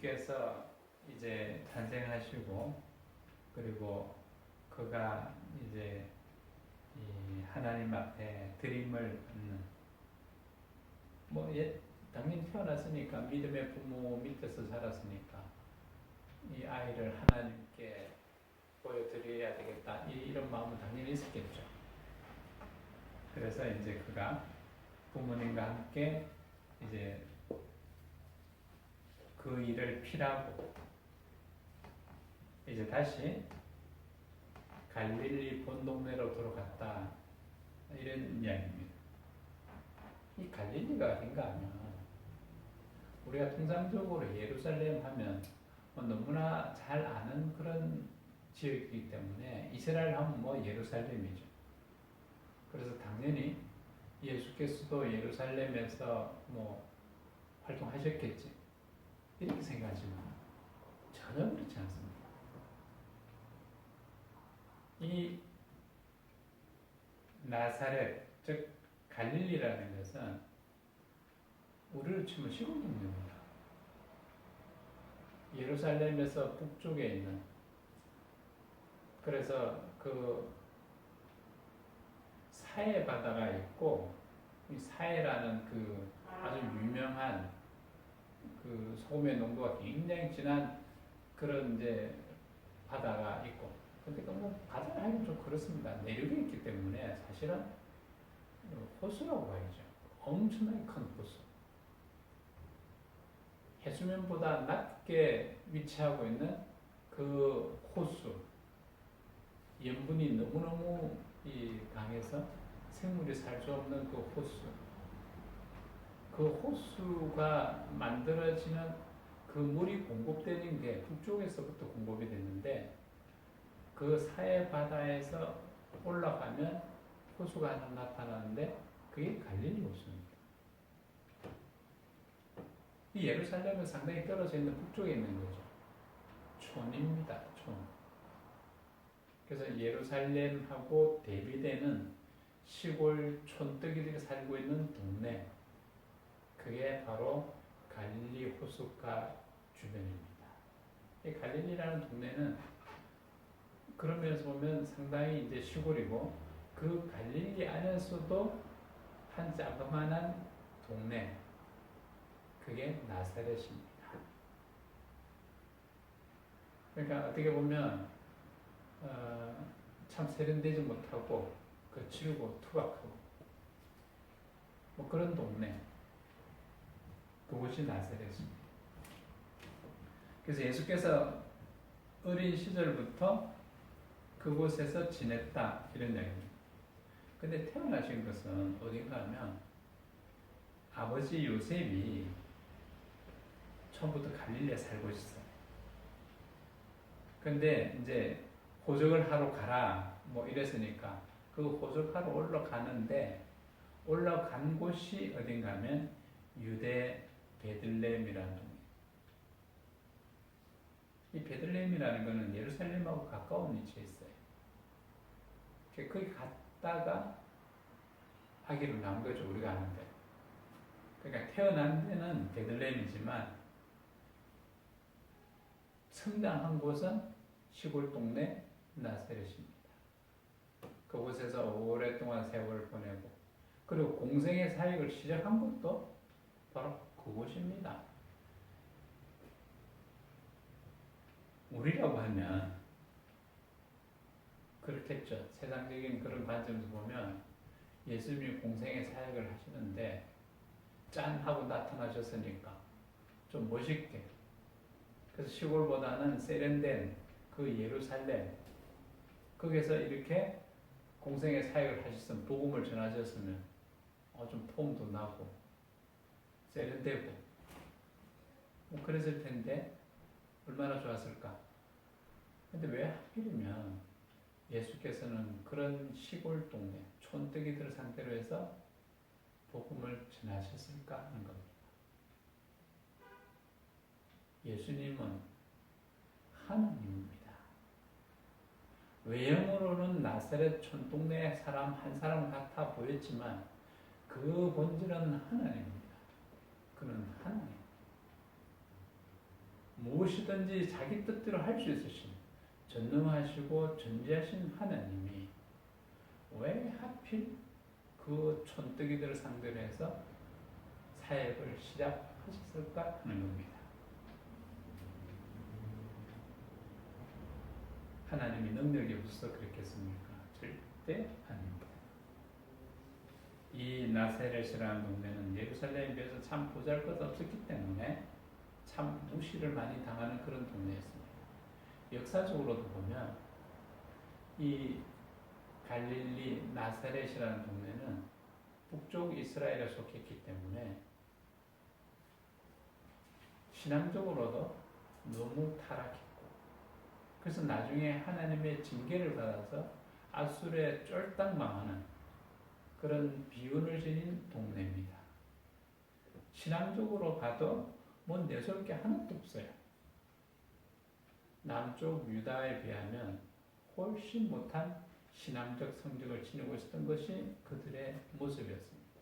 예수께서 이제 탄생하시고 그리고 그가 이제 이 하나님 앞에 드림을 받는 당연히 태어났으니까 믿음의 부모 밑에서 자랐으니까 이 아이를 하나님께 보여드려야 되겠다 이런 마음은 당연히 있었겠죠. 그래서 이제 그가 부모님과 함께 이제 그 일을 피라고 이제 다시 갈릴리 본 동네로 돌아갔다 이런 이야기입니다. 이 갈릴리가 어딘가 하면 우리가 통상적으로 예루살렘 하면 너무나 잘 아는 그런 지역이기 때문에 이스라엘 하면 예루살렘이죠. 그래서 당연히 예수께서도 예루살렘에서 활동하셨겠지 이렇게 생각하지만 전혀 그렇지 않습니다. 이 나사렛 즉 갈릴리라는 것은 우리로 치면 시골 동네입니다. 예루살렘에서 북쪽에 있는 그래서 그 사해 바다가 있고 이 사해라는 그 아주 유명한 그 소금의 농도가 굉장히 진한 그런 이제 바다가 있고 근데 바다를 하긴 좀 그렇습니다. 내륙에 있기 때문에 사실은 호수라고 봐야죠. 엄청나게 큰 호수. 해수면보다 낮게 위치하고 있는 그 호수. 염분이 너무너무 강해서 생물이 살 수 없는 그 호수. 그 호수가 만들어지는 그 물이 공급되는 게 북쪽에서부터 공급이 됐는데 그 사해 바다에서 올라가면 호수가 하나 나타나는데 그게 갈릴리 호수입니다. 이 예루살렘은 상당히 떨어져 있는 북쪽에 있는 거죠. 촌입니다. 촌. 그래서 예루살렘하고 대비되는 시골 촌뜨기들이 살고 있는 동네 그게 바로 갈릴리 호숫가 주변입니다. 이 갈릴리라는 동네는 그런 면에서 보면 상당히 이제 시골이고 그 갈릴리 안에서도 한 자그마한 동네 그게 나사렛입니다. 그러니까 어떻게 보면 참 세련되지 못하고 거칠고 투박하고 그런 동네 그곳이 나사렛입니다. 그래서 예수께서 어린 시절부터 그곳에서 지냈다 이런 이야기입니다. 근데 태어나신 것은 어딘가 하면 아버지 요셉이 처음부터 갈릴리에 살고 있어요. 근데 이제 호적을 하러 가라 이랬으니까 그 호적하러 올라가는데 올라간 곳이 어딘가 하면 유대 베들레헴이라는 동네. 이 베들레헴이라는 것은 예루살렘하고 가까운 위치에 있어요. 거기 갔다가 아기를 낳은 거죠. 우리가 아는데. 그러니까 태어난 데는 베들레헴이지만 성장한 곳은 시골 동네 나사렛입니다. 그곳에서 오랫동안 세월을 보내고 그리고 공생의 사역을 시작한 것도 바로 그곳입니다. 우리라고 하면 그렇겠죠. 세상적인 그런 관점에서 보면 예수님이 공생의 사역을 하시는데 짠 하고 나타나셨으니까 좀 멋있게 그래서 시골보다는 세련된 그 예루살렘 거기서 이렇게 공생의 사역을 하셨으면 복음을 전하셨으면 좀 폼도 나고 세련되고 그랬을 텐데 얼마나 좋았을까. 근데 왜 하필이면 예수께서는 그런 시골 동네 촌뜨기들 상대로 해서 복음을 전하셨을까 하는 겁니다. 예수님은 하나님입니다. 외형으로는 나사렛 촌동네 사람 한 사람 같아 보였지만 그 본질은 하나님입니다. 그는 하나님. 무엇이든지 자기 뜻대로 할 수 있으신 전능하시고 존재하신 하나님이 왜 하필 그 촌뜨기들을 상대로 해서 사역을 시작하셨을까 하는 겁니다. 하나님이 능력이 없어서 그랬겠습니까? 절대 아닙니다. 이 나사렛이라는 동네는 예루살렘에 비해서 참 보잘것없었기 때문에 참 무시를 많이 당하는 그런 동네였습니다. 역사적으로도 보면 이 갈릴리 나사렛이라는 동네는 북쪽 이스라엘에 속했기 때문에 신앙적으로도 너무 타락했고, 그래서 나중에 하나님의 징계를 받아서 아수르에 쫄딱 망하는 그런 비운을 지닌 동네입니다. 신앙적으로 봐도 뭐 내세울 게 하나도 없어요. 남쪽 유다에 비하면 훨씬 못한 신앙적 성적을 지니고 있었던 것이 그들의 모습이었습니다.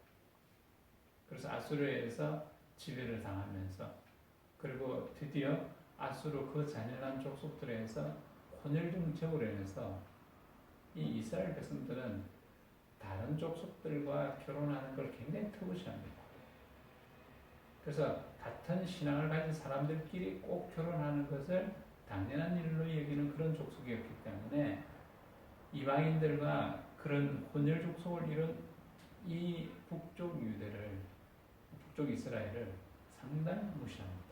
그래서 아수르에서 지배를 당하면서, 그리고 드디어 아수르 그 잔인한 족속들에 의해서 혼혈 정책으로 인해서 이 이스라엘 백성들은 다른 족속들과 결혼하는 걸 굉장히 터부시합니다. 그래서 같은 신앙을 가진 사람들끼리 꼭 결혼하는 것을 당연한 일로 여기는 그런 족속이었기 때문에 이방인들과 그런 혼혈 족속을 이룬 이 북쪽 유대를, 북쪽 이스라엘을 상당히 무시합니다.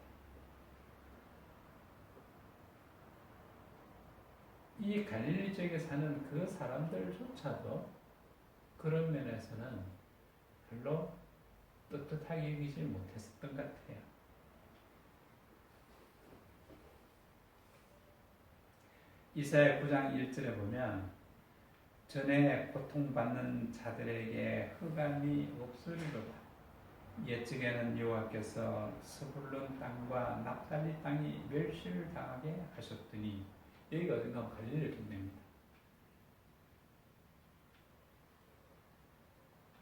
이 갈릴리 지역에 사는 그 사람들조차도 그런 면에서는 별로 떳떳하게 여기지 못했었던 것 같아요. 이사야 9장 1절에 보면 전에 고통받는 자들에게 흑암이 없으리로다. 옛적에는 여호와께서 스불론 땅과 납달리 땅이 멸시를 당하게 하셨더니, 여기가 어딘가 갈릴리 동네입니다.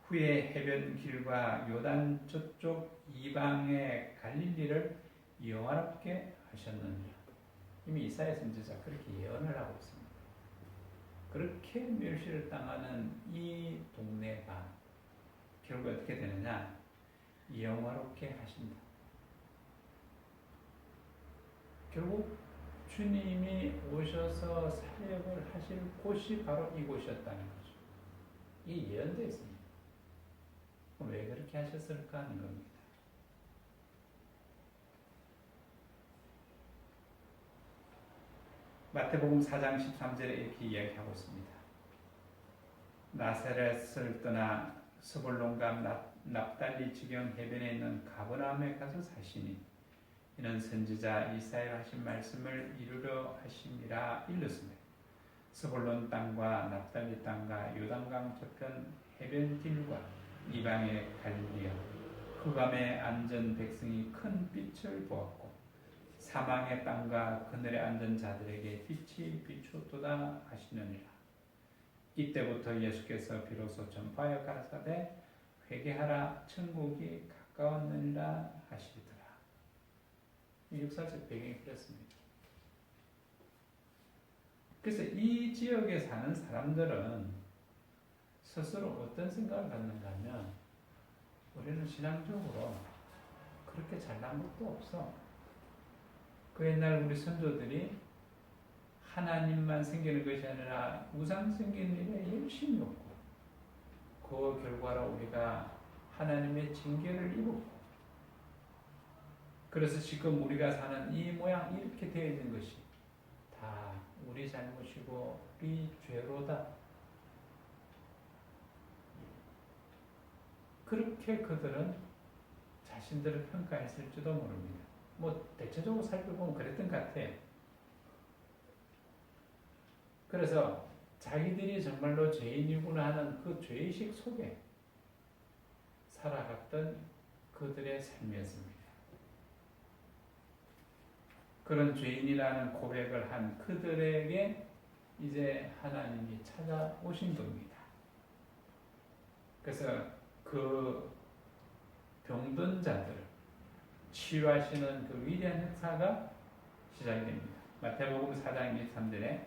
후에 해변 길과 요단 저쪽 이방의 갈릴리를 영화롭게 하셨느니라. 이미 이사야 선지자 그렇게 예언을 하고 있습니다. 그렇게 멸시를 당하는 이 동네가 결국 어떻게 되느냐? 영화롭게 하신다. 결국 주님이 오셔서 사역을 하실 곳이 바로 이곳이었다는 거죠. 이 예언되어 있습니다. 왜 그렇게 하셨을까 하는 겁니다. 마태복음 4장 13절에 이렇게 이야기하고 있습니다. 나사렛을 떠나 스불론과 납달리 지경 해변에 있는 가버나움에 가서 사시니 이는 선지자 이사야 하신 말씀을 이루려 하심이라 일렀으며, 스불론 땅과 납달리 땅과 요단강 저편 해변 길과 이방의 갈릴리와 흑암에 앉은 백성이 큰 빛을 보았고 사망의 땅과 그늘에 앉은 자들에게 빛이 비추었도다 하시느니라. 이때부터 예수께서 비로소 전파하여 가라사대 회개하라 천국이 가까웠느니라 하시더라. 이 역사적 배경이 그렇습니다. 그래서 이 지역에 사는 사람들은 스스로 어떤 생각을 갖는가 하면, 우리는 신앙적으로 그렇게 잘난 것도 없어. 그 옛날 우리 선조들이 하나님만 섬기는 것이 아니라 우상 섬기는 일에 열심히 없고, 그 결과로 우리가 하나님의 징계를 입었고, 그래서 지금 우리가 사는 이 모양 이렇게 되어 있는 것이 다 우리 잘못이고 우리 죄로다. 그렇게 그들은 자신들을 평가했을지도 모릅니다. 뭐 대체적으로 살펴보면 그랬던 것 같아요. 그래서 자기들이 정말로 죄인이구나 하는 그 죄의식 속에 살아갔던 그들의 삶이었습니다. 그런 죄인이라는 고백을 한 그들에게 이제 하나님이 찾아오신 겁니다. 그래서 그 병든 자들 치유하시는 그 위대한 역사가 시작이 됩니다. 마태복음 4장 23절에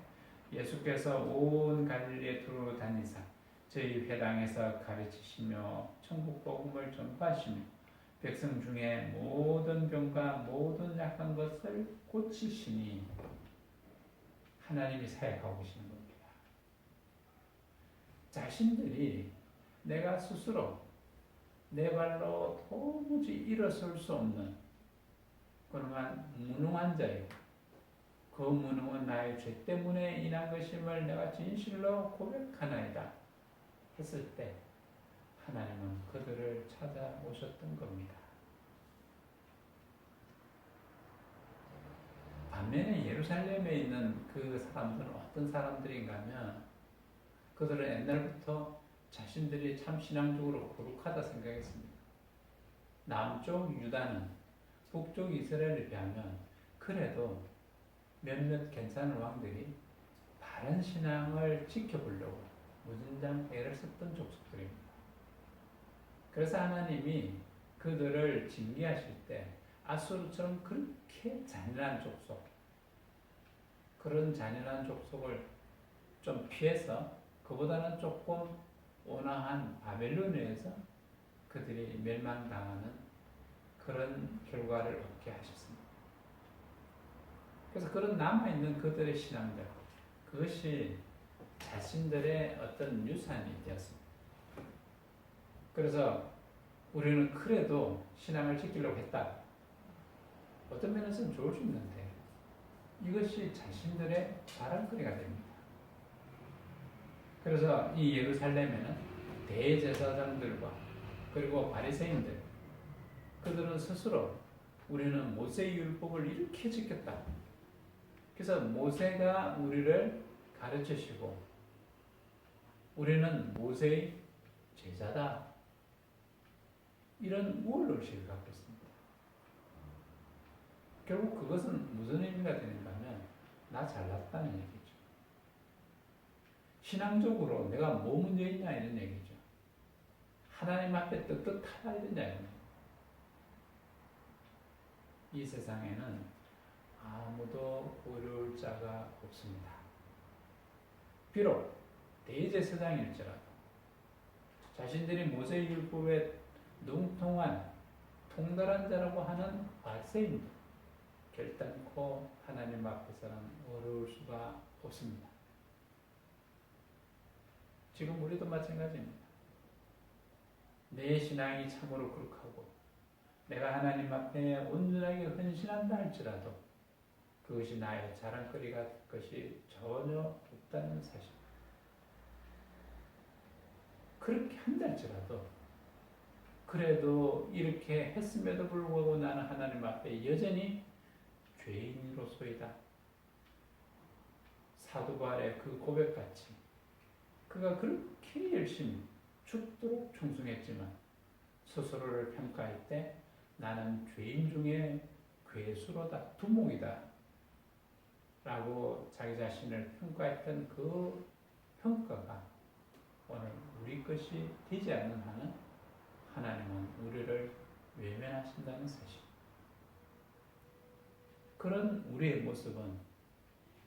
예수께서 온 갈릴리에 두루 다니사 저희 회당에서 가르치시며 천국 복음을 전파하시며 백성 중에 모든 병과 모든 약한 것을 고치시니 하나님이 사역하고 계시는 겁니다. 자신들이 내가 스스로 내 발로 도무지 일어설 수 없는 그러한 무능한 자요. 그 무능은 나의 죄 때문에 인한 것임을 내가 진실로 고백하나이다 했을 때 하나님은 그들을 찾아오셨던 겁니다. 반면에 예루살렘에 있는 그 사람들은 어떤 사람들인가 하면 그들은 옛날부터 자신들이 참 신앙적으로 거룩하다 생각했습니다. 남쪽 유다는 북쪽 이스라엘에 비하면 그래도 몇몇 괜찮은 왕들이 바른 신앙을 지켜보려고 무진장 애를 썼던 족속들입니다. 그래서 하나님이 그들을 징계하실 때 아수르처럼 그렇게 잔인한 족속, 그런 잔인한 족속을 좀 피해서 그보다는 조금 온화한 바벨론에서 그들이 멸망당하는 그런 결과를 얻게 하셨습니다. 그래서 그런 남아있는 그들의 신앙들, 그것이 자신들의 어떤 유산이 되었습니다. 그래서 우리는 그래도 신앙을 지키려고 했다. 어떤 면에서는 좋을 수 있는데 이것이 자신들의 자랑거리가 됩니다. 그래서 이 예루살렘에는 대제사장들과 그리고 바리새인들, 그들은 스스로 우리는 모세의 율법을 이렇게 지켰다. 그래서 모세가 우리를 가르치시고 우리는 모세의 제자다. 이런 우월의식을 갖고 있습니다. 결국 그것은 무슨 의미가 되는가 하면 나 잘났다는 얘기죠. 신앙적으로 내가 뭐 문제 있냐 이런 얘기죠. 하나님 앞에 떳떳하다 이런 얘기입니다. 이 세상에는 아무도 어려울 자가 없습니다. 비록 대제사장일지라도 자신들이 모세의 율법에 능통한 통달한 자라고 하는 바리새인들 결단코 하나님 앞에서는 어려울 수가 없습니다. 지금 우리도 마찬가지입니다. 내 신앙이 참으로 거룩하고 내가 하나님 앞에 온전하게 헌신한다 할지라도 그것이 나의 자랑거리가 될 것이 전혀 없다는 사실. 그렇게 한달지라도 그래도 이렇게 했음에도 불구하고 나는 하나님 앞에 여전히 죄인으로서이다. 사도 바울의 그 고백같이 그가 그렇게 열심히 죽도록 충성했지만 스스로를 평가할 때 나는 죄인 중에 괴수로다, 두목이다 라고 자기 자신을 평가했던 그 평가가 오늘 우리 것이 되지 않는 한은 하나님은 우리를 외면하신다는 사실. 그런 우리의 모습은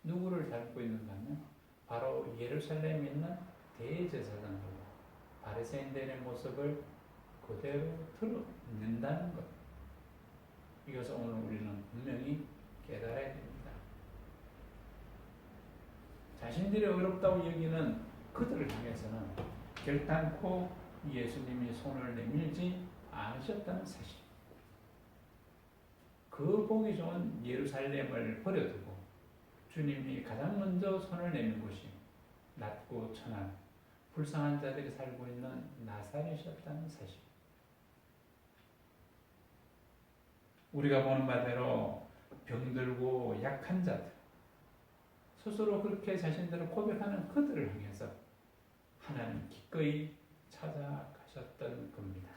누구를 닮고 있는가 하면 바로 예루살렘에 있는 대제사장들과 바리새인들의 모습을 그대로 드러낸다는 것. 이것을 오늘 우리는 분명히 깨달아야 됩니다. 자신들이 어렵다고 여기는 그들을 향해서는 결단코 예수님이 손을 내밀지 않으셨다는 사실. 그 보기 좋은 예루살렘을 버려두고 주님이 가장 먼저 손을 내민 곳이 낮고 천한 불쌍한 자들이 살고 있는 나사렛이었다는 사실. 우리가 보는 바대로 병들고 약한 자들, 스스로 그렇게 자신들을 고백하는 그들을 향해서 하나님 기꺼이 찾아가셨던 겁니다.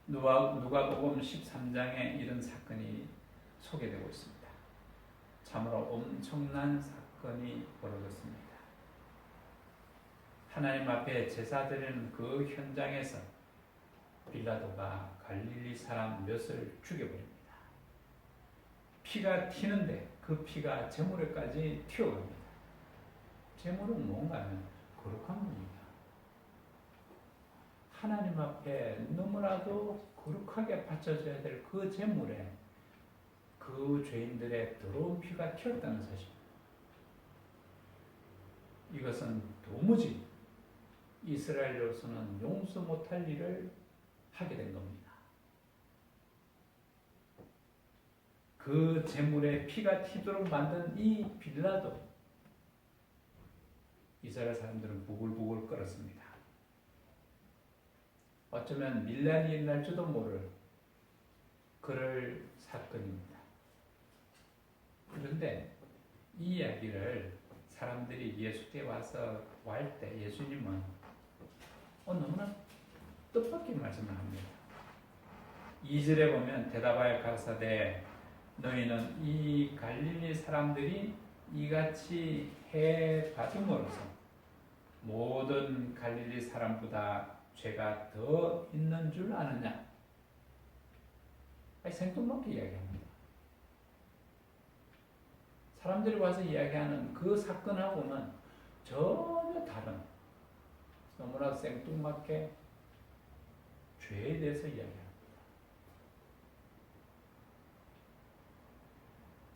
누가복음 13장에 이런 사건이 소개되고 있습니다. 참으로 엄청난 사건이 벌어졌습니다. 하나님 앞에 제사 드리는 그 현장에서 빌라도가 갈릴리 사람 몇을 죽여버립니다. 피가 튀는데 그 피가 제물에까지 튀어갑니다. 제물은 뭔가 하면 거룩한 분입니다. 하나님 앞에 너무나도 거룩하게 바쳐져야 될 그 제물에 그 죄인들의 더러운 피가 튀었다는 사실. 이것은 도무지 이스라엘로서는 용서 못할 일을 하게 된 겁니다. 그 제물에 피가 튀도록 만든 이 빌라도, 이스라엘 사람들은 부글부글 끓었습니다. 어쩌면 밀란이 일어날지도 모를 그럴 사건입니다. 그런데 이 이야기를 사람들이 예수께 와서 구할 때 예수님은 너무나 뜻밖의 말씀을 합니다. 2절에 보면 대답하여 가라사대 너희는 이 갈릴리 사람들이 이같이 해 받음으로써 모든 갈릴리 사람보다 죄가 더 있는 줄 아느냐? 생뚱맞게 이야기합니다. 사람들이 와서 이야기하는 그 사건하고는 전혀 다른, 너무나 생뚱맞게 죄에 대해서 이야기합니다.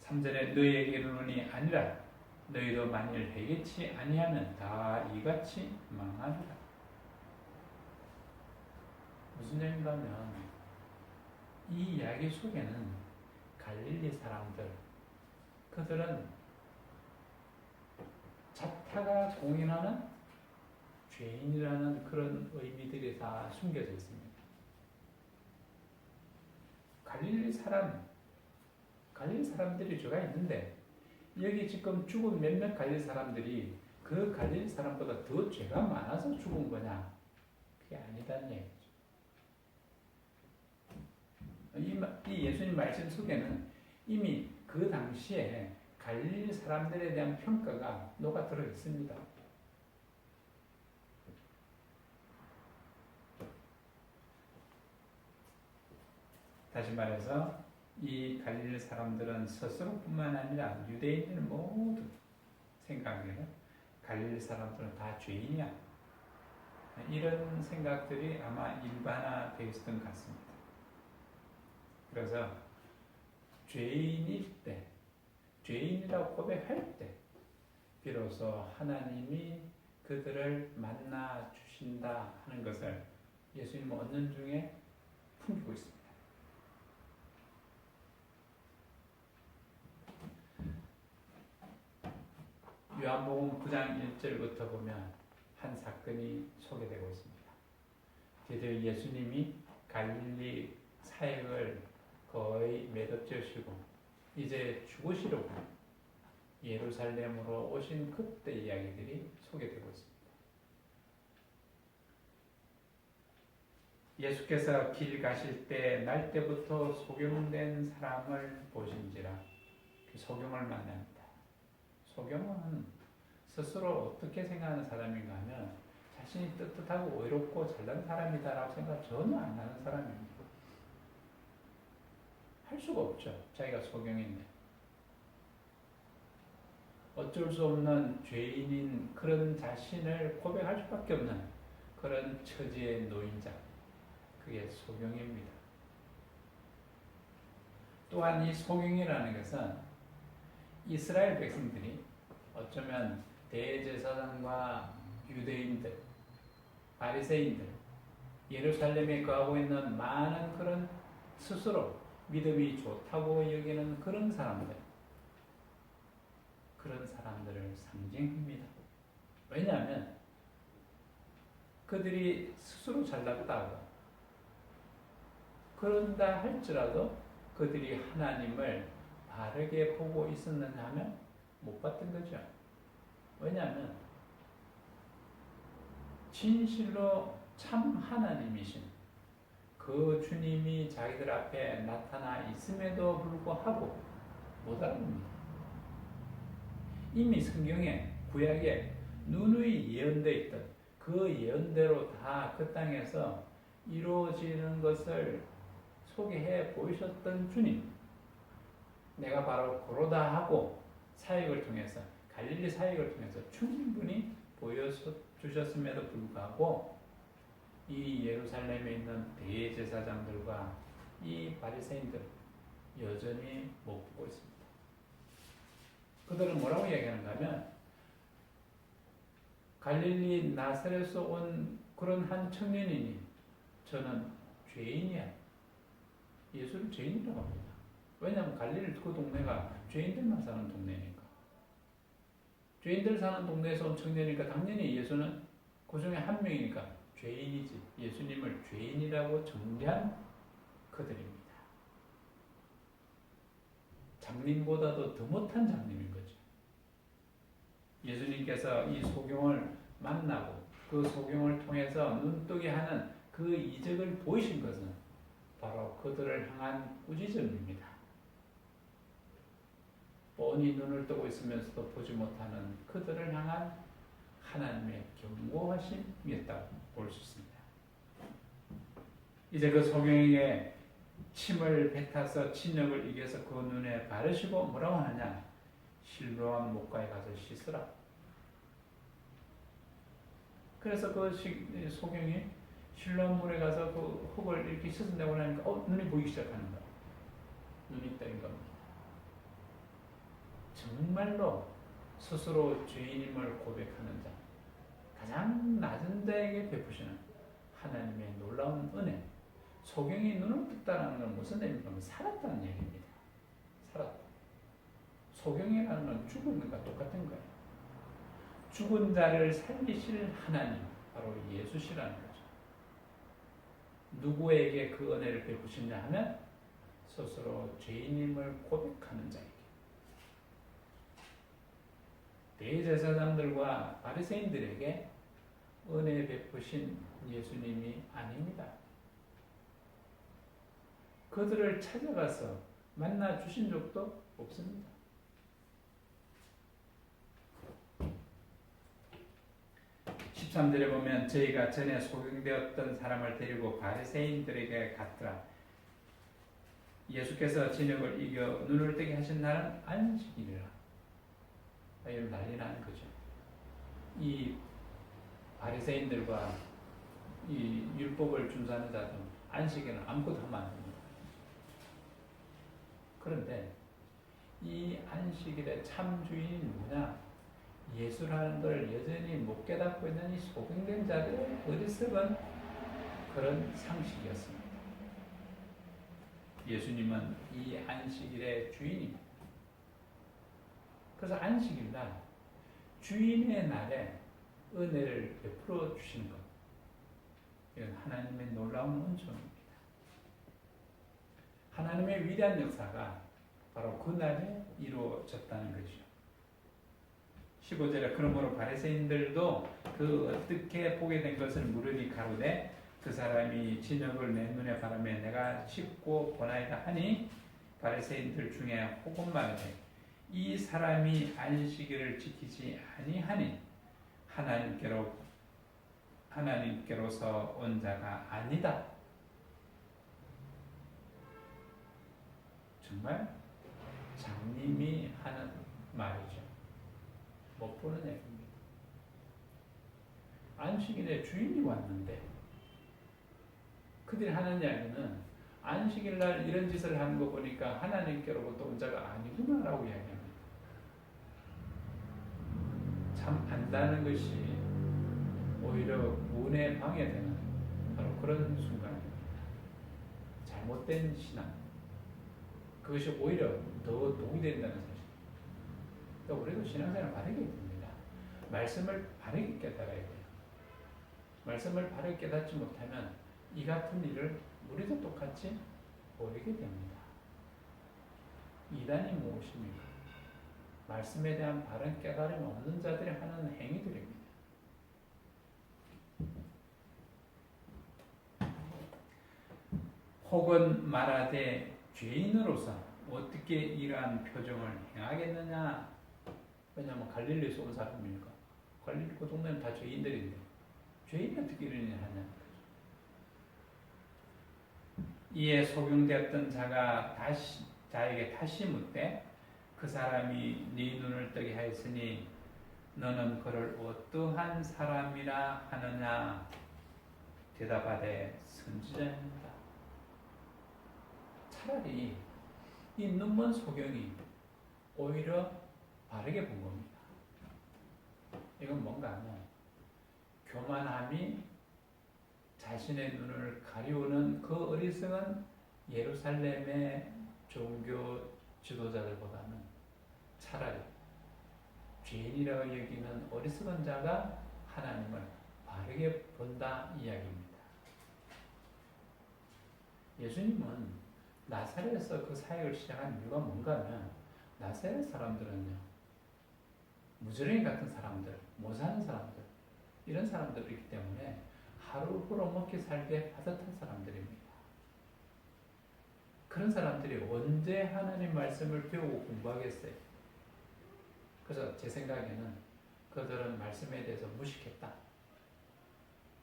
3절에 너희에게 이르노니 아니라 너희도 만일 회개치 아니하면 다 이같이 망하리라. 무슨 얘기인가 하면 이 이야기 속에는 갈릴리 사람들, 그들은 자타가 공인하는 죄인이라는 그런 의미들이 다 숨겨져 있습니다. 갈릴리 사람들이 죄가 있는데 여기 지금 죽은 몇몇 갈릴리 사람들이 그 갈릴리 사람보다 더 죄가 많아서 죽은 거냐? 그게 아니다는 얘기죠. 이 예수님 말씀 속에는 이미 그 당시에 갈릴리 사람들에 대한 평가가 녹아 들어 있습니다. 다시 말해서 이 갈릴리 사람들은 스스로뿐만 아니라 유대인들 모두 생각해요. 갈릴리 사람들은 다 죄인이야. 이런 생각들이 아마 일반화되어 있었던 것 같습니다. 그래서 죄인일 때, 죄인이라고 고백할 때 비로소 하나님이 그들을 만나 주신다 하는 것을 예수님은 얻는 중에 풍기고 있습니다. 요한복음 9장 1절부터 보면 한 사건이 소개되고 있습니다. 드디어 예수님이 갈릴리 사역을 거의 매듭지으시고 이제 죽으시려고 예루살렘으로 오신 그때 이야기들이 소개되고 있습니다. 예수께서 길 가실 때 날 때부터 소경된 사람을 보신지라 그 소경을 만납니다. 소경은 스스로 어떻게 생각하는 사람인가 하면 자신이 떳떳하고 의롭고 잘난 사람이다라고 생각 전혀 안 하는 사람입니다. 할 수가 없죠. 자기가 소경인데. 어쩔 수 없는 죄인인 그런 자신을 고백할 수밖에 없는 그런 처지에 놓인 자. 그게 소경입니다. 또한 이 소경이라는 것은 이스라엘 백성들이 어쩌면 대제사장과 유대인들, 바리새인들, 예루살렘에 거하고 있는 많은 그런 스스로 믿음이 좋다고 여기는 그런 사람들을 상징합니다. 왜냐하면 그들이 스스로 잘났다고 그런다 할지라도 그들이 하나님을 바르게 보고 있었느냐 하면 못 봤던 거죠. 왜냐하면 진실로 참 하나님이신 그 주님이 자기들 앞에 나타나 있음에도 불구하고 못 알아봅니다. 이미 성경에 구약에 누누이 예언되어 있던 그 예언대로 다 그 땅에서 이루어지는 것을 소개해 보이셨던 주님, 내가 바로 그러다 하고 사역을 통해서, 갈릴리 사역을 통해서 충분히 보여주셨음에도 불구하고 이 예루살렘에 있는 대제사장들과 이 바리새인들 여전히 못 보고 있습니다. 그들은 뭐라고 이야기하는가 하면 갈릴리 나사렛에서 온 그런 한 청년이니 저는 죄인이야. 예수를 죄인이라고 합니다. 왜냐하면 갈릴리 그 동네가 죄인들만 사는 동네니까. 죄인들 사는 동네에서 온 청년이니까 당연히 예수는 그 중에 한 명이니까 죄인이지. 예수님을 죄인이라고 정죄한 그들입니다. 장님보다도 더 못한 장님인 거죠. 예수님께서 이 소경을 만나고 그 소경을 통해서 눈뜨게 하는 그 이적을 보이신 것은 바로 그들을 향한 꾸짖음입니다. 뻔히 눈을 뜨고 있으면서도 보지 못하는 그들을 향한 하나님의 경고하심이었다고 볼 수 있습니다. 이제 그 소경에게 침을 뱉어서 친욕을 이겨서 그 눈에 바르시고 뭐라고 하느냐? 실로암 목가에 가서 씻으라. 그래서 그 소경이 실로암 물에 가서 그 흙을 이렇게 씻은다고 하니까 눈이 보이기 시작하는 거야. 눈이 떠인 겁니다. 정말로 스스로 죄인임을 고백하는 자, 가장 낮은 자에게 베푸시는 하나님의 놀라운 은혜. 소경이 눈을 떴다는 건 무슨 의미입니까? 살았다는 얘기입니다. 살았다. 소경이라는 건 죽은 것과 똑같은 거예요. 죽은 자를 살리실 하나님, 바로 예수시라는 거죠. 누구에게 그 은혜를 베푸시냐 하면 스스로 죄인임을 고백하는 자에게. 대제사장들과 바리새인들에게 은혜 베푸신 예수님이 아닙니다. 그들을 찾아가서 만나 주신 적도 없습니다. 13절에 보면 저희가 전에 소경되었던 사람을 데리고 바리새인들에게 갔더라. 예수께서 진역을 이겨 눈을 뜨게 하신 날은 안식일이라. 이런 난리 나는 거죠. 이 바리새인들과 이 율법을 준수하는 자들은 안식에는 아무것도 하면 안 됩니다. 그런데 이 안식일의 참 주인이 누구냐? 예수라는 걸 여전히 못 깨닫고 있는 이 소경된 자들의 어리석은 그런 상식이었습니다. 예수님은 이 안식일의 주인입니다. 그래서 안식일 날 주인의 날에 은혜를 베풀어 주시는 것, 이건 하나님의 놀라운 은총입니다. 하나님의 위대한 역사가 바로 그 날에 이루어졌다는 것이죠. 15절에 그러므로 바리새인들도 그 어떻게 보게 된 것을 물으니 가로되 그 사람이 진역을 내 눈에 바르매 내가 씹고 보나이다 하니 바리새인들 중에 혹은 말하되 이 사람이 안식일을 지키지 아니하니 하나님께로서 온 자가 아니다. 정말 장님이 하는 말이죠. 못 보는 얘기입니다. 안식일에 주인이 왔는데 그들이 하는 이야기는 안식일 날 이런 짓을 하는 거 보니까 하나님께로부터 온 자가 아니구나라고 이야기합니다. 참 안다는 것이 오히려 문에 방해되는 바로 그런 순간입니다. 잘못된 신앙, 그것이 오히려 더 독이 된다는 사실. 우리도 신앙생활을 바르게 됩니다. 말씀을 바르게 깨달아야 돼요. 말씀을 바르게 깨닫지 못하면 이 같은 일을 우리도 똑같이 보이게 됩니다. 이단이 무엇입니까? 말씀에 대한 바른 깨달음이 없는 자들이 하는 행위들입니다. 혹은 말하되 죄인으로서 어떻게 이러한 표정을 행하겠느냐? 왜냐하면 갈릴리에서 온 사람이니까. 갈릴리 그 동네는 다 죄인들인데 죄인이 어떻게 이런 일을 하냐? 이에 소경되었던 자에게 다시 묻되 그 사람이 네 눈을 뜨게 하였으니 너는 그를 어떠한 사람이라 하느냐. 대답하되 선지자입니다. 차라리 이 눈먼 소경이 오히려 바르게 본 겁니다. 이건 뭔가 하면 교만함이 자신의 눈을 가리우는 그 어리석은 예루살렘의 종교 지도자들보다는 차라리 죄인이라고 여기는 어리석은 자가 하나님을 바르게 본다 이야기입니다. 예수님은 나사렛에서 그 사역을 시작한 이유가 뭔가 하면 나사렛 사람들은요, 무지랭이 같은 사람들, 못 사는 사람들, 이런 사람들이기 때문에 하루 벌어먹기 살기에 빠듯한 사람들입니다. 그런 사람들이 언제 하나님 말씀을 배우고 공부하겠어요? 그래서 제 생각에는 그들은 말씀에 대해서 무식했다.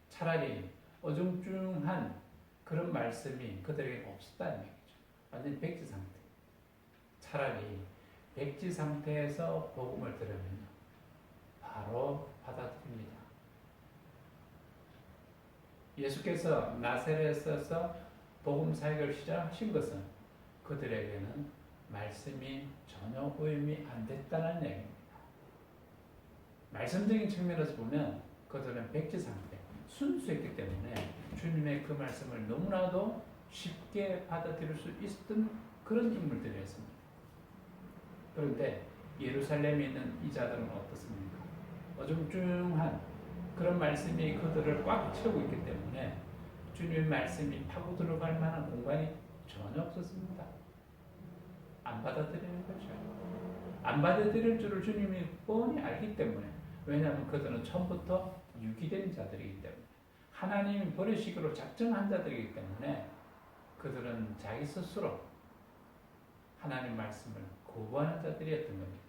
차라리 어중중한 그런 말씀이 그들에게 없었다는 얘기죠. 완전히 백지 상태. 차라리 백지 상태에서 복음을 들으면 바로 받아들입니다. 예수께서 나사렛에서 복음 사역을 시작하신 것은 그들에게는 말씀이 전혀 오염이 안 됐다는 얘기입니다. 말씀적인 측면에서 보면 그들은 백지 상태, 순수했기 때문에 주님의 그 말씀을 너무나도 쉽게 받아들일 수 있었던 그런 인물들이었습니다. 그런데 예루살렘에 있는 이 자들은 어떻습니까? 어중중한 그런 말씀이 그들을 꽉 채우고 있기 때문에 주님의 말씀이 파고 들어갈 만한 공간이 전혀 없었습니다. 안 받아들이는 거죠. 안 받아들일 줄을 주님이 뻔히 알기 때문에, 왜냐하면 그들은 처음부터 유기된 자들이기 때문에, 하나님이 버리시기로 작정한 자들이기 때문에 그들은 자기 스스로 하나님 말씀을 거부하는 자들이었던 겁니다.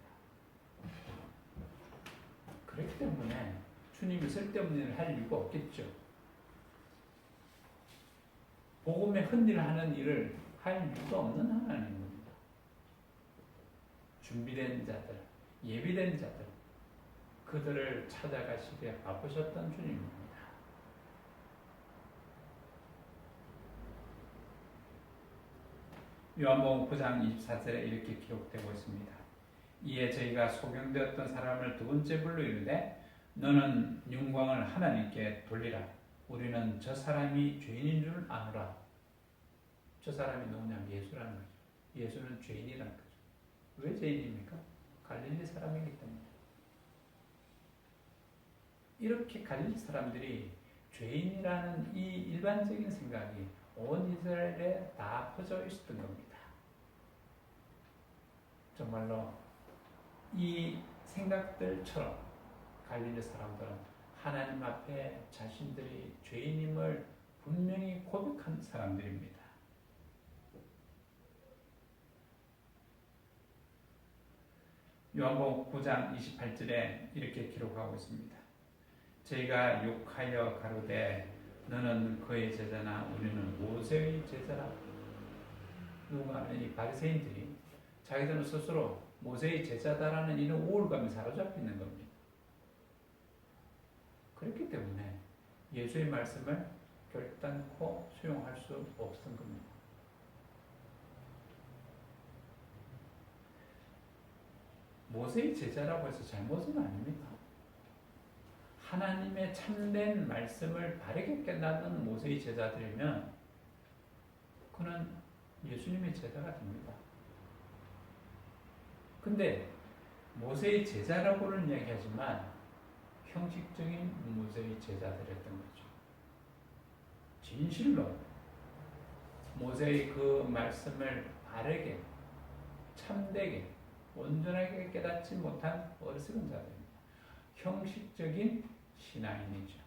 그렇기 때문에 주님이 쓸데없는 일을 할 이유가 없겠죠. 복음에 흔들하는 일을 할 이유가 없는 하나님입니다. 준비된 자들, 예비된 자들, 그들을 찾아가시기에 바쁘셨던 주님입니다. 요한복음 9장 24절에 이렇게 기록되고 있습니다. 이에 저희가 소경되었던 사람을 두 번째 불러 이르되 너는 영광을 하나님께 돌리라. 우리는 저 사람이 죄인인 줄 아노라. 저 사람이 누구냐면 예수라는 거죠. 예수는 죄인이라는 거죠. 왜 죄인입니까? 갈릴리 사람이기 때문에. 이렇게 갈릴리 사람들이 죄인이라는 이 일반적인 생각이 온 이스라엘에 다 퍼져 있었던 겁니다. 정말로 이 생각들처럼 갈릴리 사람들은 하나님 앞에 자신들이 죄인임을 분명히 고백한 사람들입니다. 요한복음 9장 28절에 이렇게 기록하고 있습니다. 저희가 욕하여 가로되 너는 그의 제자나 우리는 모세의 제자라. 누가 하면 이 바리새인들이 자기들은 스스로 모세의 제자다라는 이런 우월감에 사로잡혀 있는 겁니다. 그렇기 때문에 예수의 말씀을 결단코 수용할 수 없었던 겁니다. 모세의 제자라고 해서 잘못은 아닙니다. 하나님의 참된 말씀을 바르게 깨닫는 모세의 제자들이면 그는 예수님의 제자가 됩니다. 근데 모세의 제자라고는 이야기하지만 형식적인 모세의 제자들이었던 거죠. 진실로 모세의 그 말씀을 바르게, 참되게, 온전하게 깨닫지 못한 어리석은 자들입니다. 형식적인 신앙인이죠.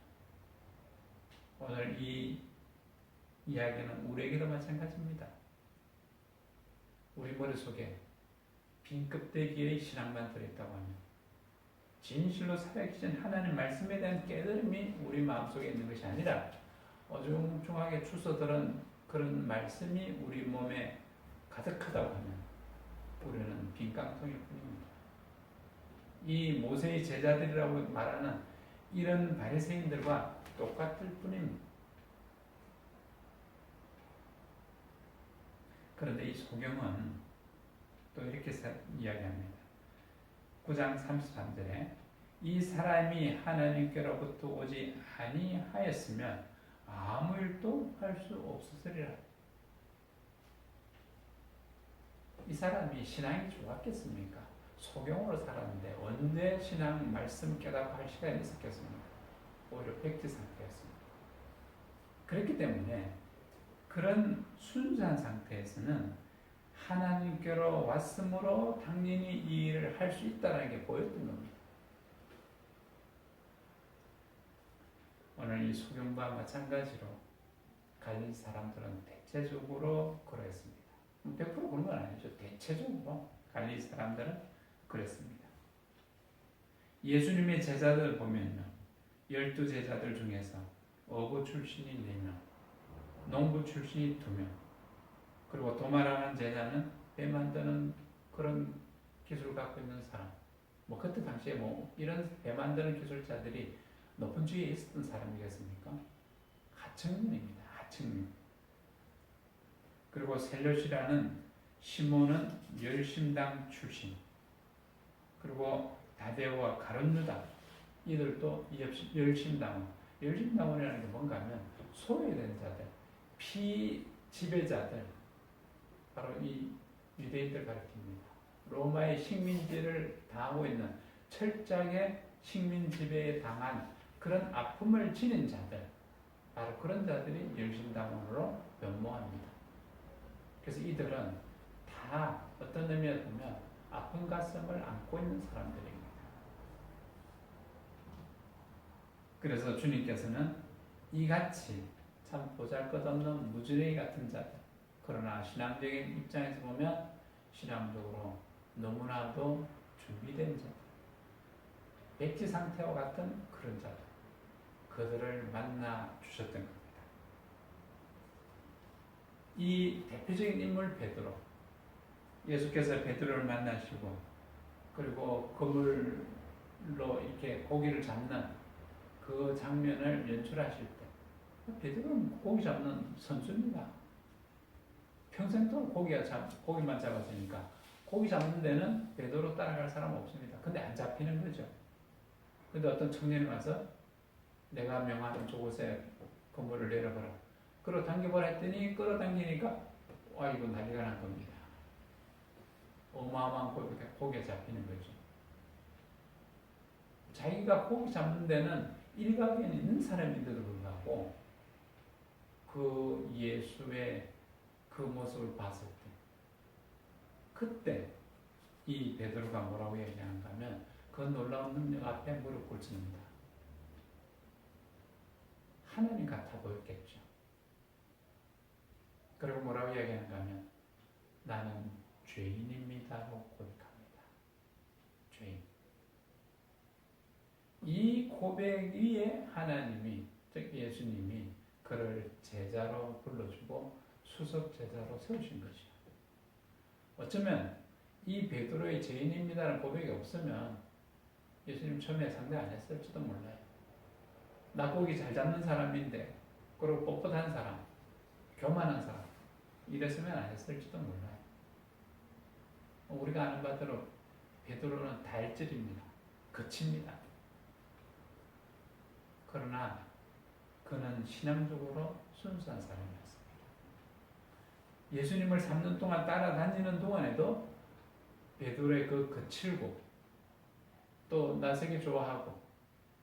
오늘 이 이야기는 우리에게도 마찬가지입니다. 우리 머릿속에 빈 껍데기의 신앙만 들어있다고 하면 진실로 살아계신 하나님 말씀에 대한 깨달음이 우리 마음속에 있는 것이 아니라 어중중하게 추서들은 그런 말씀이 우리 몸에 가득하다고 하면 우리는 빈 깡통일 뿐입니다. 이 모세의 제자들이라고 말하는 이런 바리새인들과 똑같을 뿐입니다. 그런데 이 소경은 또 이렇게 이야기합니다. 9장 33절에 이 사람이 하나님께로부터 오지 아니하였으면 아무 일도 할 수 없었으리라. 이 사람이 신앙이 좋았겠습니까? 소경으로 살았는데 언제 신앙 말씀 깨닫고 할 시간이 있었겠습니까? 오히려 백지 상태였습니다. 그렇기 때문에 그런 순수한 상태에서는 하나님께로 왔으므로 당연히 이 일을 할 수 있다는 게 보였던 겁니다. 오늘 이 소경과 마찬가지로 갈릴 사람들은 대체적으로 그랬습니다. 100% 그런 건 아니죠. 대체적으로 갈릴 사람들은 그랬습니다. 예수님의 제자들 보면요. 12제자들 중에서 어부 출신이 4명, 농부 출신이 2명, 그리고 도마라는 제자는 배 만드는 그런 기술을 갖고 있는 사람. 그때 당시에 이런 배 만드는 기술자들이 높은 지위에 있었던 사람이겠습니까? 하층민입니다. 하층민. 그리고 셀롯이라는 시몬은 열심당 출신. 그리고 다데오와 가룟유다 이들도 열심당원. 열심당원이라는 게 뭔가 하면 소외된 자들, 피지배자들, 바로 이 유대인들 가리킵니다. 로마의 식민지를 당하고 있는 철저하게 식민 지배에 당한 그런 아픔을 지닌 자들, 바로 그런 자들이 열심당원으로 변모합니다. 그래서 이들은 다 어떤 의미에 보면 아픈 가슴을 안고 있는 사람들입니다. 그래서 주님께서는 이같이 참 보잘것없는 무지랭이 같은 자들, 그러나 신앙적인 입장에서 보면 신앙적으로 너무나도 준비된 자들, 백지 상태와 같은 그런 자들, 그들을 만나 주셨던 겁니다. 이 대표적인 인물 베드로, 예수께서 베드로를 만나시고 그리고 그물로 이렇게 고기를 잡는 그 장면을 연출하실 때 베드로는 고기 잡는 선수입니다. 평생 동안 고기만 잡았으니까 고기 잡는 데는 베드로 따라갈 사람 없습니다. 근데 안 잡히는 거죠. 근데 어떤 청년이 와서 내가 명하는 저곳에 그물을 내려보라. 끌어당겨보라 했더니 끌어당기니까 이거 난리가 난 겁니다. 어마어마한 고기가 잡히는 거죠. 자기가 고기 잡는 데는 일각에 있는 사람인데도 불구하고 그 예수의 그 모습을 봤을 때 그때 이 베드로가 뭐라고 얘기하는가 하면 그 놀라운 능력 앞에 무릎 꿇습니다. 하나님 같아 보였겠죠. 그리고 뭐라고 얘기하는가 하면 나는 죄인입니다라고 고백합니다. 죄인. 이 고백 위에 하나님이, 즉 예수님이 그를 제자로 불러주고 수석 제자로 세우신 것이요. 어쩌면 이 베드로의 죄인입니다라는 고백이 없으면 예수님 처음에 상대 안 했을지도 몰라요. 나 고기 잘 잡는 사람인데, 그리고 뻣뻣한 사람, 교만한 사람, 이랬으면 안 했을지도 몰라요. 우리가 아는 바대로 베드로는 다혈질입니다. 거칩니다. 그러나 그는 신앙적으로 순수한 사람이었습니다. 예수님을 3년 동안 따라다니는 동안에도 베드로의 그 거칠고 또 나서기 좋아하고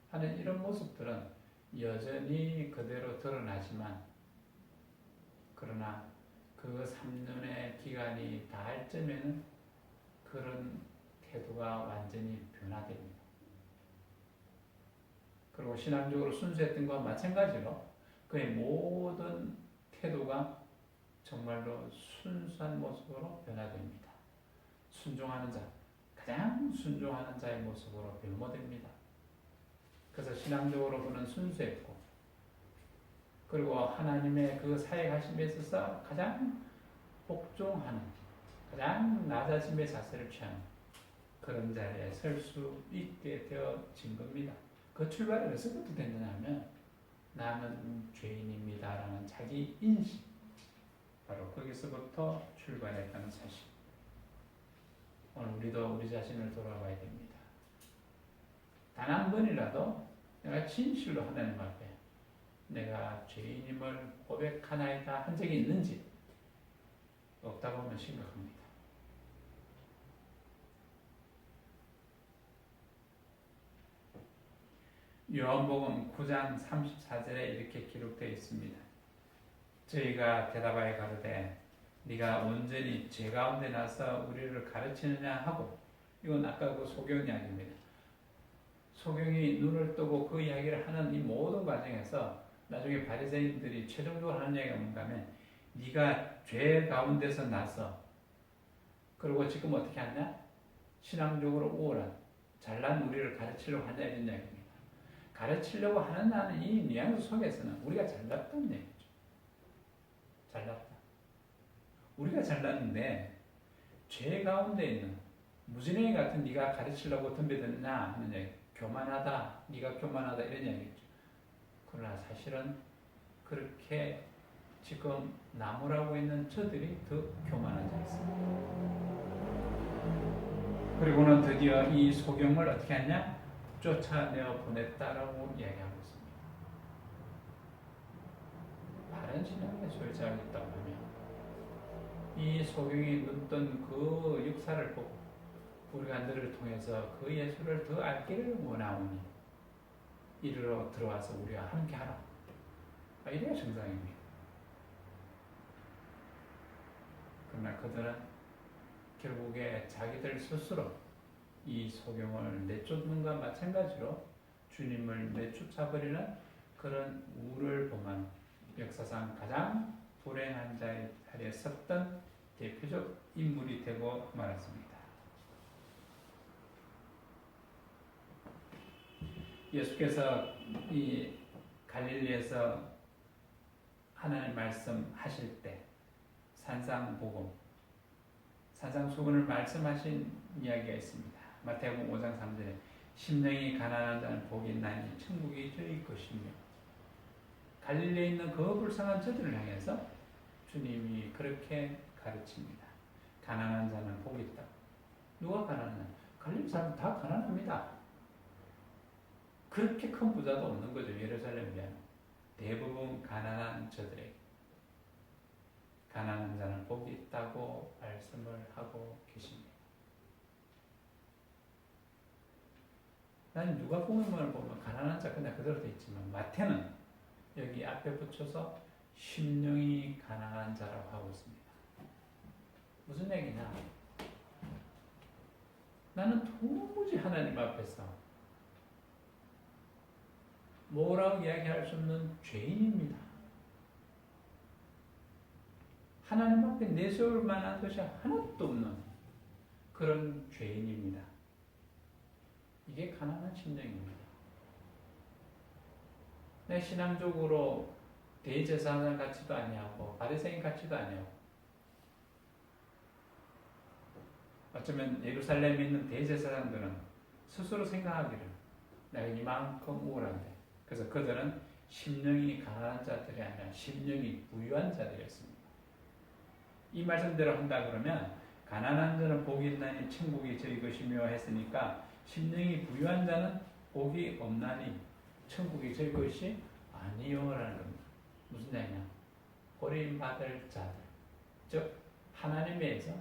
하는 이런 모습들은 여전히 그대로 드러나지만, 그러나 그 3년의 기간이 다할 쯤에는 그런 태도가 완전히 변화됩니다. 그리고 신앙적으로 순수했던 것과 마찬가지로 그의 모든 태도가 정말로 순수한 모습으로 변화됩니다. 순종하는 자, 가장 순종하는 자의 모습으로 변모됩니다. 그래서 신앙적으로 그는 순수했고 그리고 하나님의 그 사역하심에 있어서 가장 복종하는, 가장 낮아짐의 자세를 취하는 그런 자리에 설 수 있게 되어진 겁니다. 그 출발이 어디서부터 됐느냐 하면 나는 죄인입니다라는 자기 인식, 바로 거기서부터 출발했다는 사실. 오늘 우리도 우리 자신을 돌아봐야 됩니다. 단 한 번이라도 내가 진실로 하나님 앞에 내가 죄인임을 고백하나이다 한 적이 있는지 없다고 하면 심각합니다. 요한복음 9장 34절에 이렇게 기록되어 있습니다. 저희가 대답하여 가로되 네가 온전히 죄 가운데 나서 우리를 가르치느냐 하고, 이건 아까 그 소경 이야기입니다. 소경이 눈을 뜨고 그 이야기를 하는 이 모든 과정에서 나중에 바리새인들이 최종적으로 하는 이야기가 뭔가 하면 네가 죄 가운데서 나서 그리고 지금 어떻게 하냐? 신앙적으로 우월한 잘난 우리를 가르치려고 하냐 이런 이야기입니다. 가르치려고 하는 이 뉘앙스 속에서는 우리가 잘났다는 얘기죠. 잘났다. 우리가 잘났는데 죄 가운데 있는 무지랭이 같은 네가 가르치려고 덤벼드느냐 하는 얘기. 교만하다. 네가 교만하다 이런 얘기죠. 그러나 사실은 그렇게 지금 나무라고 있는 저들이 더 교만하지 않습니다. 그리고는 드디어 이 소경을 어떻게 하냐? 쫓아내어 보냈다라고 이야기하고 있습니다. 바른 신앙의 소유자가 있다고 하면 이 소경이 눈뜬 그 역사를 보고 우리가 너를 통해서 그 예수를 더 알기를 원하오니 이리로 들어와서 우리와 함께하라. 이래야 정상입니다. 그러나 그들은 결국에 자기들 스스로 이 소경을 내쫓는과 마찬가지로 주님을 내쫓아버리는 그런 우를 범한 역사상 가장 불행한 자의 자리에 섰던 대표적 인물이 되고 말았습니다. 예수께서 이 갈릴리에서 하나님 말씀하실 때 산상복음, 산상수훈을 말씀하신 이야기가 있습니다. 마태복음 5장 3절에 심령이 가난한 자는 복이 있나니 천국이 저희 것이며, 갈릴리에 있는 그 불쌍한 저들을 향해서 주님이 그렇게 가르칩니다. 가난한 자는 복이 있다. 누가 가난하냐? 갈릴리 사람 다 가난합니다. 그렇게 큰 부자도 없는 거죠. 예루살렘 비하면 대부분 가난한 저들에게 가난한 자는 복이 있다고 말씀을 하고 계십니다. 나는 누가복음을 보면 가난한 자 그냥 그대로 돼 있지만 마태는 여기 앞에 붙여서 심령이 가난한 자라고 하고 있습니다. 무슨 얘기냐? 나는 도무지 하나님 앞에서 뭐라고 이야기할 수 없는 죄인입니다. 하나님 앞에 내세울 만한 것이 하나도 없는 그런 죄인입니다. 이게 가난한 심령입니다. 내 신앙적으로 대제사장 같지도 아니하고 바리새인 같지도 아니하고, 어쩌면 예루살렘에 있는 대제사장들은 스스로 생각하기를 내가 이만큼 우월한데, 그래서 그들은 심령이 가난한 자들이 아니라 심령이 부유한 자들이었습니다. 이 말씀대로 한다 그러면 가난한 자는 복이 있나니 천국이 저희 것이며 했으니까 심령이 부유한 자는 복이 없나니 천국이 저희 것이 아니요라는 겁니다. 무슨 얘기냐? 버림받을 자들, 즉 하나님에서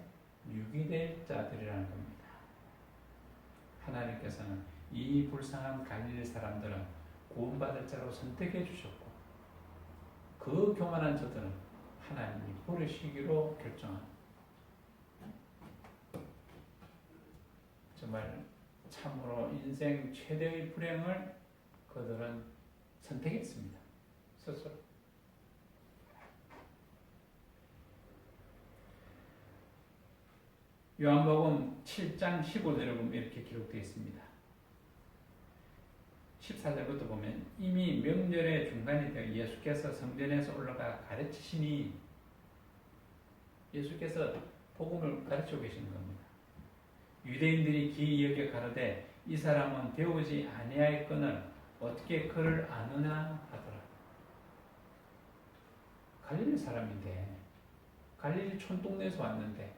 유기될 자들이라는 겁니다. 하나님께서는 이 불쌍한 갈릴리 사람들은 구원받을 자로 선택해 주셨고, 그 교만한 자들은 하나님이 버리시기로 결정한, 정말 참으로 인생 최대의 불행을 그들은 선택했습니다. 스스로. 요한복음 7장 15절에 보면 이렇게 기록되어 있습니다. 14절부터 보면 이미 명절의 중간이 되어 예수께서 성전에서 올라가 가르치시니 예수께서 복음을 가르치고 계시는 겁니다. 유대인들이 기이 여겨 가로되 이 사람은 배우지 아니하였거늘 어떻게 그를 아느냐 하더라. 갈릴리 사람인데 갈릴리 촌동네에서 왔는데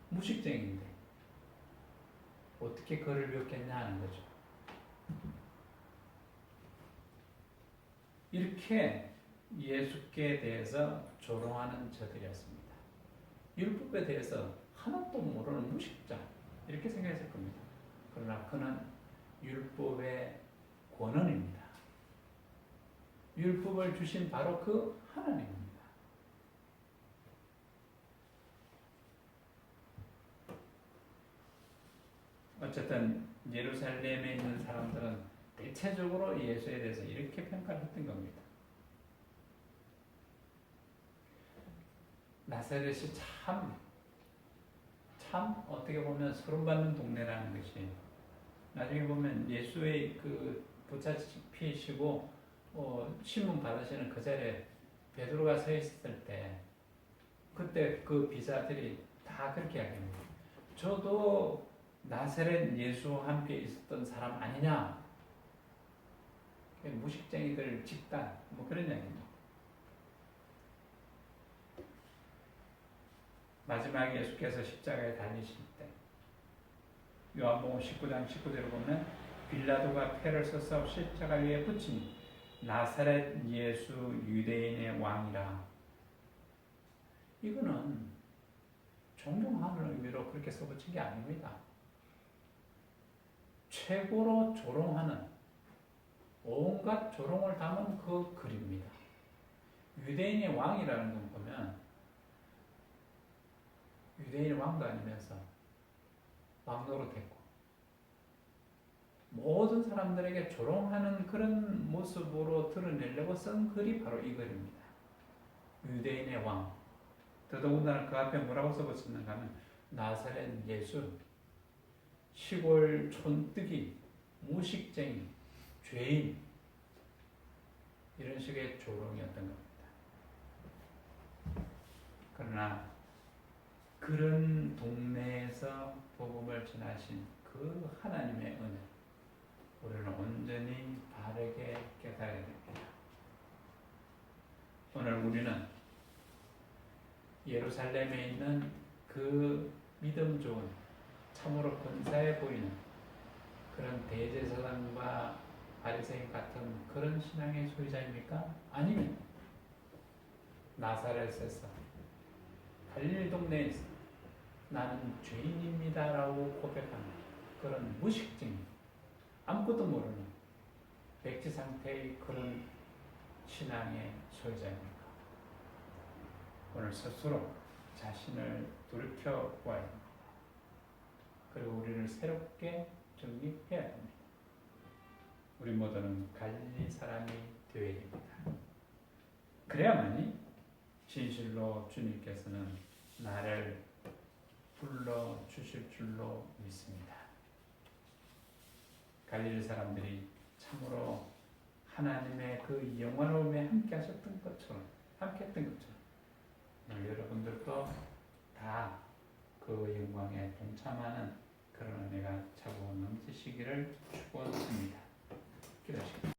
무식쟁인데 어떻게 그를 배웠겠냐 하는 거죠. 이렇게 예수께 대해서 조롱하는 저들이었습니다. 율법에 대해서 하나도 모르는 무식자 이렇게 생각했을 겁니다. 그러나 그는 율법의 권원입니다. 율법을 주신 바로 그 하나님입니다. 어쨌든 예루살렘에 있는 사람들은 대체적으로 예수에 대해서 이렇게 평가를 했던 겁니다. 나사렛이 참 어떻게 보면 소름받는 동네라는 것이 나중에 보면 예수의 그 부차피시고 신문 받으시는 그 자리에 베드로가 서 있을 때 그때 그 비자들이 다 그렇게 이야기합니다. 저도 나사렛 예수와 함께 있었던 사람 아니냐? 무식쟁이들 집단 뭐 그런 이야기입니다. 마지막에 예수께서 십자가에 달리실 때 요한복음 19장 19절을 보면 빌라도가 패를 써서 십자가 위에 붙이니 나사렛 예수 유대인의 왕이라. 이거는 존경하는 의미로 그렇게 써붙인 게 아닙니다. 최고로 조롱하는 온갖 조롱을 담은 그 글입니다. 유대인의 왕이라는 건 보면 유대인의 왕도 아니면서 왕 노릇했고 모든 사람들에게 조롱하는 그런 모습으로 드러내려고 쓴 글이 바로 이 글입니다. 유대인의 왕. 더더군다나 그 앞에 뭐라고 써붙였는가 하면 나사렛 예수, 시골 촌뜨기, 무식쟁이, 죄인 이런 식의 조롱이었던 겁니다. 그러나 그런 동네에서 복음을 전하신 그 하나님의 은혜 우리는 온전히 바르게 깨달아야 됩니다. 오늘 우리는 예루살렘에 있는 그 믿음 좋은 참으로 근사해 보이는 그런 대제사장과 바리새인 같은 그런 신앙의 소유자입니까? 아니면 나사렛에서 갈릴리 동네에서 나는 죄인입니다라고 고백하는 그런 무식증, 아무것도 모르는 백지 상태의 그런 신앙의 소유자입니까? 오늘 스스로 자신을 돌이켜 보아야 합니다. 그리고 우리를 새롭게 정립해야 합니다. 우리 모두는 갈릴리 사람이 되어야 됩니다. 그래야만이 진실로 주님께서는 나를 불러 주실 줄로 믿습니다. 갈릴리 사람들이 참으로 하나님의 그 영원함에 함께 하셨던 것처럼, 함께 했던 것처럼 여러분들도 다 그 영광에 동참하는 그런 은혜가 차고 넘치시기를 축원합니다. 기도하시겠습니다.